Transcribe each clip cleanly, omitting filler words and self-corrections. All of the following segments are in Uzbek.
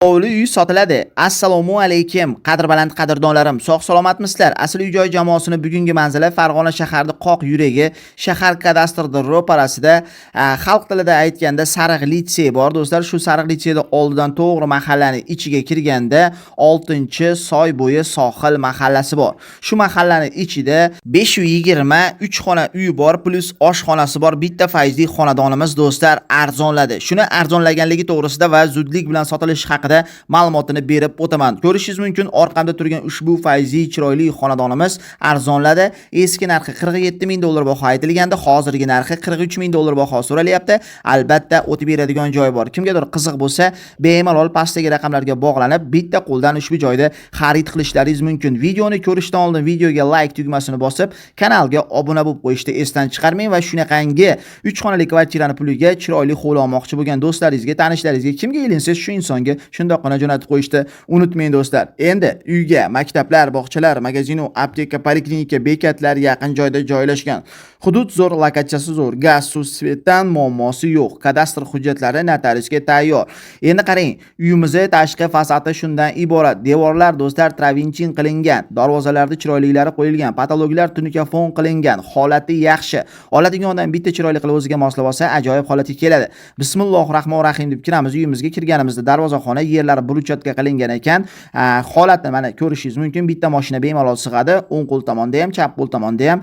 Hovli uy sotiladi. Assalomu alaykum. Qadrbaland qadrdonlarim, sog' salomatmisizlar? Asl uy joy jamoasini bugungi manzili Farg'ona shaharida qoq yuragi, shahar kadastrida ro'parasida, xalq tilida aytganda Sariq litsey bor do'stlar. Shu Sariq litseyda oldidan to'g'ri mahallaning ichiga kirganda 6-soy bo'yi sohil mahallasi bor. Shu mahallaning ichida 523 xona uy bor, plus oshxonasi bor. Bitta fayzli xonadonimiz do'stlar arzonladi. Shuni arzonlaganligi to'g'risida va zudlik bilan sotilishi haqida ma'lumotini berib o'taman. Ko'rishingiz mumkin, orqamda turgan ushbu fayzli chiroyli xonadonimiz arzonladi. Eski narxi 47 ming dollar baho aytilganda, hozirgi narxi 43 ming dollar baho so'ralyapti. Albatta, o'tib beradigan joy bor. Kimgadir qiziq bo'lsa, bemalol pastdagi raqamlarga bog'lanib, bitta qo'ldan ushbu joyda xarid qilishlaringiz mumkin. Videoni ko'rishdan oldin videoga like tugmasini bosib, kanalga obuna bo'lib qo'yishni esdan chiqarmang va shunaqangi 3 xonali kvartirani puliga chiroyli hovli olmoqchi bo'lgan do'stlaringizga, tanishlaringizga, kimga ilinsa shu insonga shundoqqina jo'natib qo'yishni unutmang do'stlar. Endi uyga maktablar, bog'chalar, magazin, apteka, poliklinika, bekatlar yaqin joyda joylashgan. Hudud zo'r, lokatsiyasi zo'r, gaz, suv, svetdan muammosi yo'q. Kadastr hujjatlari notariusga tayyor. Endi qarang, uyimizni tashqi fasadi shundan iborat. Devorlar do'stlar travinchin qilingan, darvozalarda chiroyliklari qo'yilgan, patologlar tunikafon qilingan, holati yaxshi. Oladigan odam bitta chiroyli qilib o'ziga moslab olsa, ajoyib holatga keladi. Bismillahirrohmanirrohim deb kiramiz. Uyimizga kirganimizda darvozaxona yerlari burchakka qilingan ekan. Holatni mana ko'rishingiz mumkin. Bitta mashina bemalol sig'adi. O'ng qo'l tomonda ham, chap qo'l tomonda ham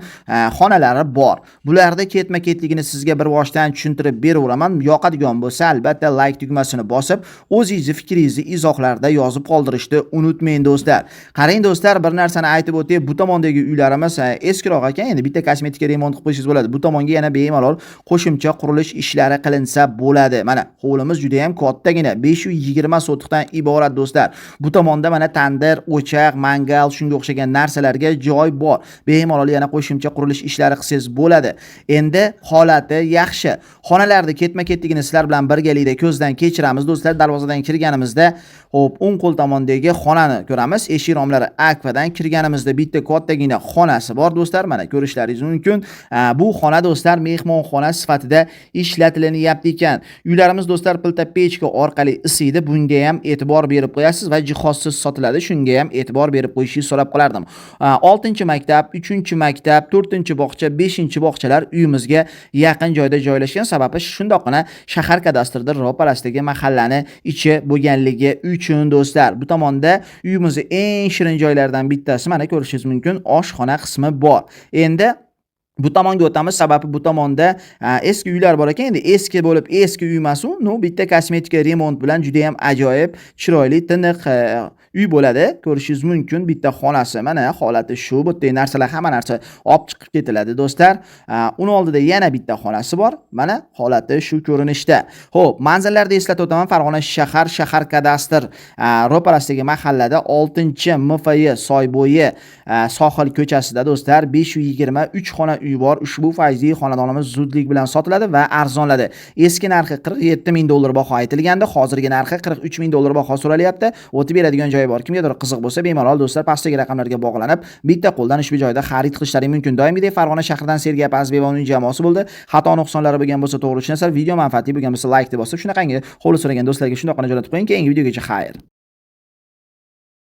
xonalari bor. Bularda ketma-ketligini sizga bir boshdan tushuntirib beraveraman. Yoqadigan bo'lsa, albatta like tugmasini bosib, o'zingizni fikringizni izohlarda yozib qoldirishni unutmang do'stlar. Qarang do'stlar, bir narsani aytib o'tay, bu tomondagi uylarimiz eskiroq ekan. Endi bitta kosmetika remont qilib qo'yishingiz bo'ladi. Bu tomonga yana bemalol qo'shimcha qurilish ishlari qilinsa bo'ladi. Mana hovlimiz juda ham kattagina, 520 sotixdan iborat do'stlar. Bu tomonda mana tandir, o'chaq, mangal, shunga o'xshagan narsalarga joy bor. Bemalol yana qo'shimcha qurilish ishlari qilsangiz bo'ladi. Endi holati yaxshi. Xonalarda ketma-ketligini sizlar bilan birgalikda ko'zdan kechiramiz do'stlar. Darvozadan kirganimizda, hop, o'ng qo'l tomondagi xonani ko'ramiz. Eshik romlari akvadan kirganimizda bitta kattagina xonasi bor do'stlar. Mana ko'rishlaringiz mumkin. Bu xona do'stlar mehmonxona sifatida ishlatilyapti ekan. Uylarimiz do'stlar pilta pechka orqali isiydi. Bunga ham e'tibor berib qo'yasiz va jihozsiz sotiladi. Shunga ham e'tibor berib qo'yishingizni so'rab qolardim. 6-maktab, 3-maktab, 4-bog'cha, 5-bog'chalar uyimizga yaqin joyda joylashgan. Sababi shundoqqina shahar kadastrida ro'parasidagi mahallani ichi bo'lganligi uchun do'stlar. Bu tomonda uyimizning eng shirin joylaridan bittasi, mana ko'rishingiz mumkin, oshxona qismi bor. Endi bu tomonga o'tamiz, sababi bu tomonda eski uylar bor ekan. Endi eski bo'lib, eski uy emas u, bitta kosmetika remont bilan juda ham ajoyib, chiroyli, tiniq uy bo'ladi. Ko'rishingiz mumkin, bitta xonasi, mana holati shu, bu yerda narsalar, hamma narsa olib chiqib ketiladi do'stlar. Uni oldida yana bitta xonasi bor. Mana holati shu ko'rinishda. Xo'p, manzillarda eslatib o'taman, Farg'ona shahar kadastr ro'parasidagi mahallada 6-MFY Soybo'yi sohil ko'chasida do'stlar 523 xona uy bor. Ushbu fayzli xonadonimiz zudlik bilan sotiladi va arzonladi. Eski narxi 47 ming dollar baho aytilganda, hozirgi narxi 43 ming dollar baho so'ralyapti. O'tib beradigan joyi bor. Kimgadir qiziq bo'lsa, bemalol do'stlar pastdagi raqamlarga bog'lanib, bitta qo'ldan ushbu joyda xarid qilishlaring mumkin. Doimgidek Farg'ona shahridan Sergey Pazbek va uning jamoasi bo'ldi. Xato nuqsonlari bo'lgan bo'lsa, to'g'ri tushunasizlar. Video manfaatli bo'lgan bo'lsa, like deb bosib, shunaqangi hovli so'ragan do'stlarga shundoqqina jo'natib qo'ying. Keyingi videogacha xayr.